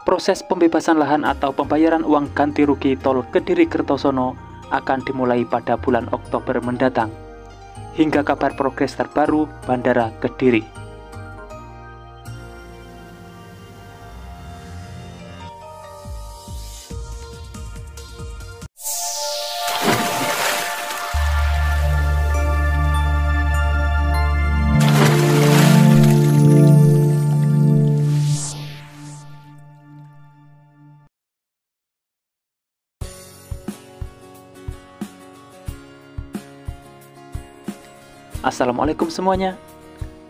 Proses pembebasan lahan atau pembayaran uang ganti rugi tol Kediri-Kertosono akan dimulai pada bulan Oktober mendatang. Hingga kabar progres terbaru Bandara Kediri. Assalamualaikum semuanya.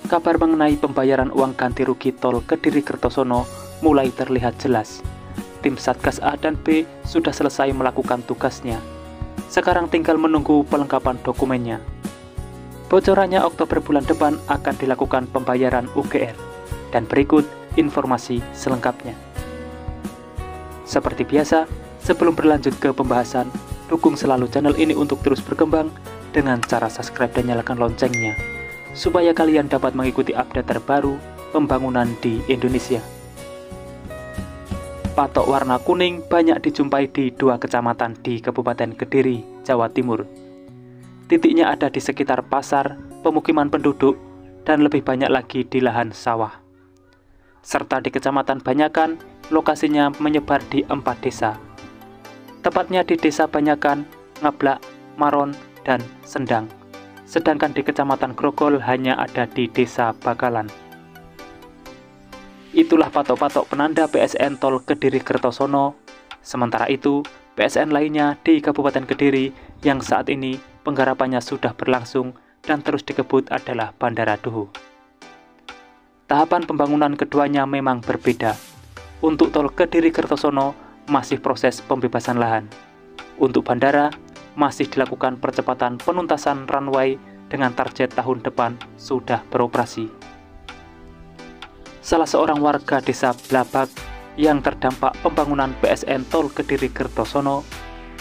Kabar mengenai pembayaran uang ganti rugi tol Kediri-Kertosono mulai terlihat jelas. Tim Satgas A dan B sudah selesai melakukan tugasnya. Sekarang tinggal menunggu pelengkapan dokumennya. Bocorannya Oktober bulan depan akan dilakukan pembayaran UGR. Dan berikut informasi selengkapnya. Seperti biasa, sebelum berlanjut ke pembahasan, dukung selalu channel ini untuk terus berkembang dengan cara subscribe dan nyalakan loncengnya, supaya kalian dapat mengikuti update terbaru pembangunan di Indonesia. Patok warna kuning banyak dijumpai di 2 kecamatan di Kabupaten Kediri, Jawa Timur. Titiknya ada di sekitar pasar, pemukiman penduduk, dan lebih banyak lagi di lahan sawah. Serta di Kecamatan Banyakan, lokasinya menyebar di 4 desa. Tepatnya di Desa Banyakan, Ngablak, Maron, dan Sendang, sedangkan di Kecamatan Grogol hanya ada di Desa Bakalan. Itulah patok-patok penanda PSN tol Kediri-Kertosono. Sementara itu, PSN lainnya di Kabupaten Kediri yang saat ini penggarapannya sudah berlangsung dan terus dikebut adalah Bandara Duhu. Tahapan pembangunan keduanya memang berbeda. Untuk tol Kediri-Kertosono masih proses pembebasan lahan. Untuk bandara masih dilakukan percepatan penuntasan runway dengan target tahun depan sudah beroperasi. Salah seorang warga desa Blabak yang terdampak pembangunan PSN tol Kediri-Kertosono,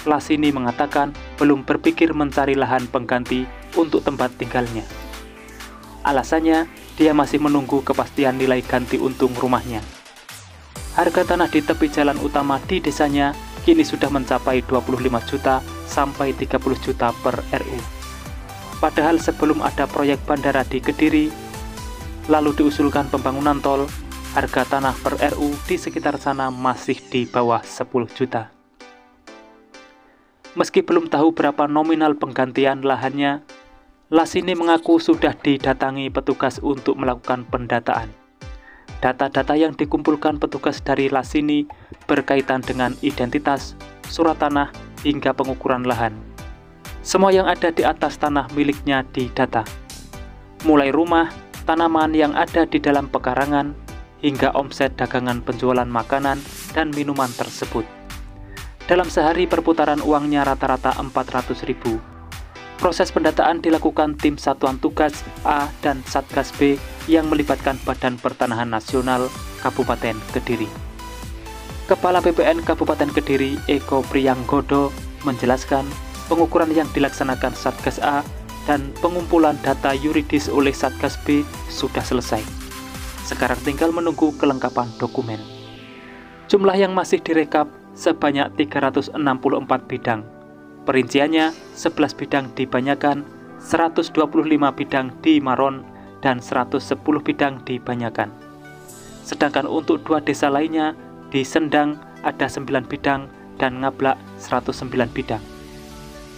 Lasini mengatakan belum berpikir mencari lahan pengganti untuk tempat tinggalnya. Alasannya, dia masih menunggu kepastian nilai ganti untung rumahnya. Harga tanah di tepi jalan utama di desanya kini sudah mencapai 25 juta sampai 30 juta per RU. Padahal sebelum ada proyek bandara di Kediri, lalu diusulkan pembangunan tol, harga tanah per RU di sekitar sana masih di bawah 10 juta. Meski belum tahu berapa nominal penggantian lahannya, Lasini mengaku sudah didatangi petugas untuk melakukan pendataan. Data-data yang dikumpulkan petugas dari Lasini berkaitan dengan identitas, surat tanah, hingga pengukuran lahan. Semua yang ada di atas tanah miliknya didata. Mulai rumah, tanaman yang ada di dalam pekarangan, hingga omset dagangan penjualan makanan dan minuman tersebut. Dalam sehari perputaran uangnya rata-rata 400.000. Proses pendataan dilakukan tim Satuan Tugas A dan Satgas B yang melibatkan Badan Pertanahan Nasional Kabupaten Kediri. Kepala BPN Kabupaten Kediri, Eko Priyanggodo, menjelaskan pengukuran yang dilaksanakan Satgas A dan pengumpulan data yuridis oleh Satgas B sudah selesai. Sekarang tinggal menunggu kelengkapan dokumen. Jumlah yang masih direkap sebanyak 364 bidang. Perinciannya 11 bidang di Banyakan, 125 bidang di Maron, dan 110 bidang di Banyakan. Sedangkan untuk 2 desa lainnya, di Sendang ada 9 bidang dan Ngablak 109 bidang.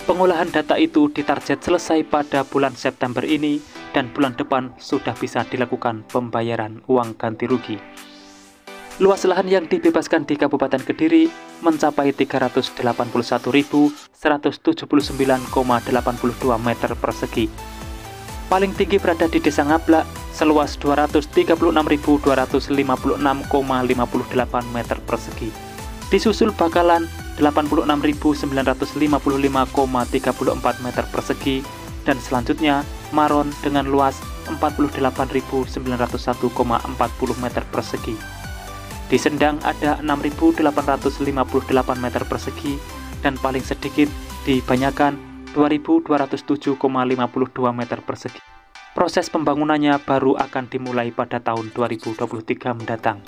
Pengolahan data itu ditarget selesai pada bulan September ini dan bulan depan sudah bisa dilakukan pembayaran uang ganti rugi. Luas lahan yang dibebaskan di Kabupaten Kediri mencapai 381.179,82 meter persegi. Paling tinggi berada di Desa Ngablak seluas 236.256,58 meter persegi. Disusul Bakalan 86.955,34 meter persegi dan selanjutnya Maron dengan luas 48.901,40 meter persegi. Di Sendang ada 6.858 meter persegi dan paling sedikit di Banyakan 2.207,52 meter persegi. Proses pembangunannya baru akan dimulai pada tahun 2023 mendatang.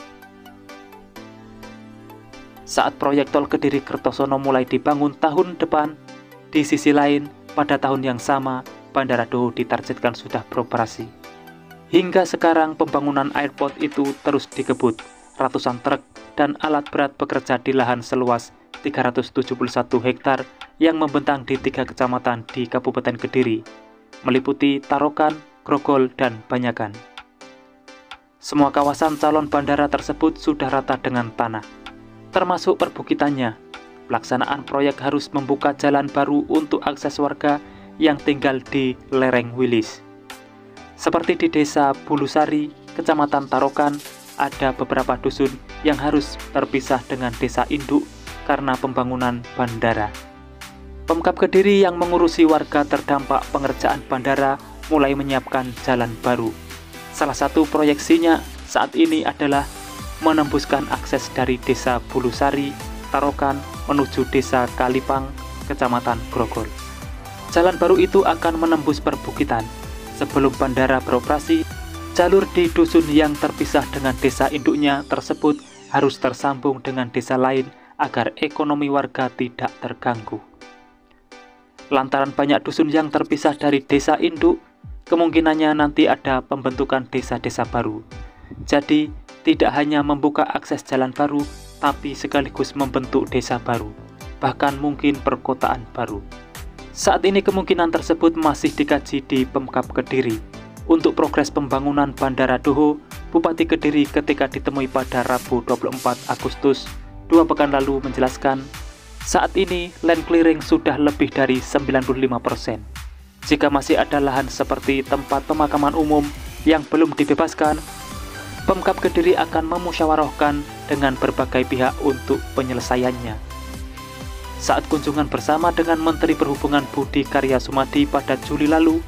saat proyek tol Kediri Kertosono mulai dibangun tahun depan. Di sisi lain, pada tahun yang sama, Bandara Doho ditargetkan sudah beroperasi. Hingga sekarang pembangunan airport itu terus dikebut. Ratusan truk dan alat berat bekerja di lahan seluas 371 hektar yang membentang di 3 kecamatan di Kabupaten Kediri, meliputi Tarokan, Grogol, dan Banyakan. Semua kawasan calon bandara tersebut sudah rata dengan tanah, termasuk perbukitannya. Pelaksanaan proyek harus membuka jalan baru untuk akses warga yang tinggal di lereng Wilis. Seperti di Desa Bulusari, Kecamatan Tarokan, ada beberapa dusun yang harus terpisah dengan desa induk karena pembangunan bandara. Pemkab Kediri yang mengurusi warga terdampak pengerjaan bandara mulai menyiapkan jalan baru. Salah satu proyeksinya saat ini adalah menembuskan akses dari Desa Bulusari, Tarokan menuju Desa Kalipang, Kecamatan Grogol. Jalan baru itu akan menembus perbukitan. Sebelum bandara beroperasi, jalur di dusun yang terpisah dengan desa induknya tersebut harus tersambung dengan desa lain agar ekonomi warga tidak terganggu. Lantaran banyak dusun yang terpisah dari desa induk, kemungkinannya nanti ada pembentukan desa-desa baru. Jadi, tidak hanya membuka akses jalan baru, tapi sekaligus membentuk desa baru, bahkan mungkin perkotaan baru. Saat ini kemungkinan tersebut masih dikaji di Pemkab Kediri. Untuk progres pembangunan Bandara Doho, Bupati Kediri ketika ditemui pada Rabu 24 Agustus 2 pekan lalu menjelaskan, saat ini land clearing sudah lebih dari 95%. Jika masih ada lahan seperti tempat pemakaman umum yang belum dibebaskan, Pemkab Kediri akan memusyawarahkan dengan berbagai pihak untuk penyelesaiannya. Saat kunjungan bersama dengan Menteri Perhubungan Budi Karya Sumadi pada Juli lalu,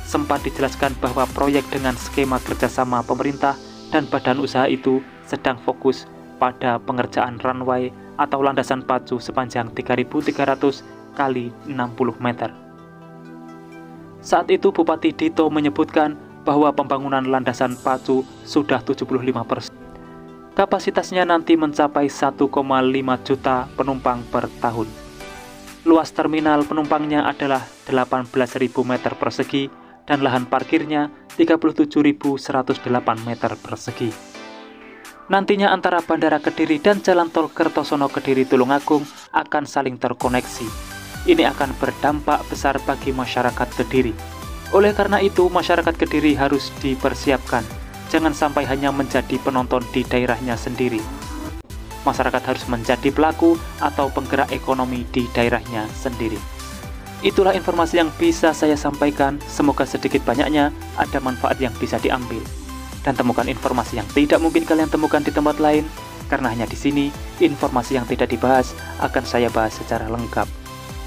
sempat dijelaskan bahwa proyek dengan skema kerjasama pemerintah dan badan usaha itu sedang fokus pada pengerjaan runway atau landasan pacu sepanjang 3.300 kali 60 meter. Saat itu Bupati Dito menyebutkan bahwa pembangunan landasan pacu sudah 75%. Kapasitasnya nanti mencapai 1,5 juta penumpang per tahun. Luas terminal penumpangnya adalah 18.000 meter persegi dan lahan parkirnya 37.108 meter persegi. Nantinya antara Bandara Kediri dan Jalan Tol Kertosono Kediri Tulungagung akan saling terkoneksi. Ini akan berdampak besar bagi masyarakat Kediri. Oleh karena itu, masyarakat Kediri harus dipersiapkan. Jangan sampai hanya menjadi penonton di daerahnya sendiri. Masyarakat harus menjadi pelaku atau penggerak ekonomi di daerahnya sendiri. Itulah informasi yang bisa saya sampaikan. Semoga sedikit banyaknya ada manfaat yang bisa diambil. Dan temukan informasi yang tidak mungkin kalian temukan di tempat lain, karena hanya di sini informasi yang tidak dibahas akan saya bahas secara lengkap.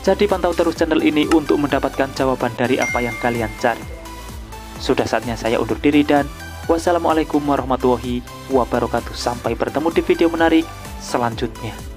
Jadi pantau terus channel ini untuk mendapatkan jawaban dari apa yang kalian cari. Sudah saatnya saya undur diri dan wassalamualaikum warahmatullahi wabarakatuh. Sampai bertemu di video menarik selanjutnya.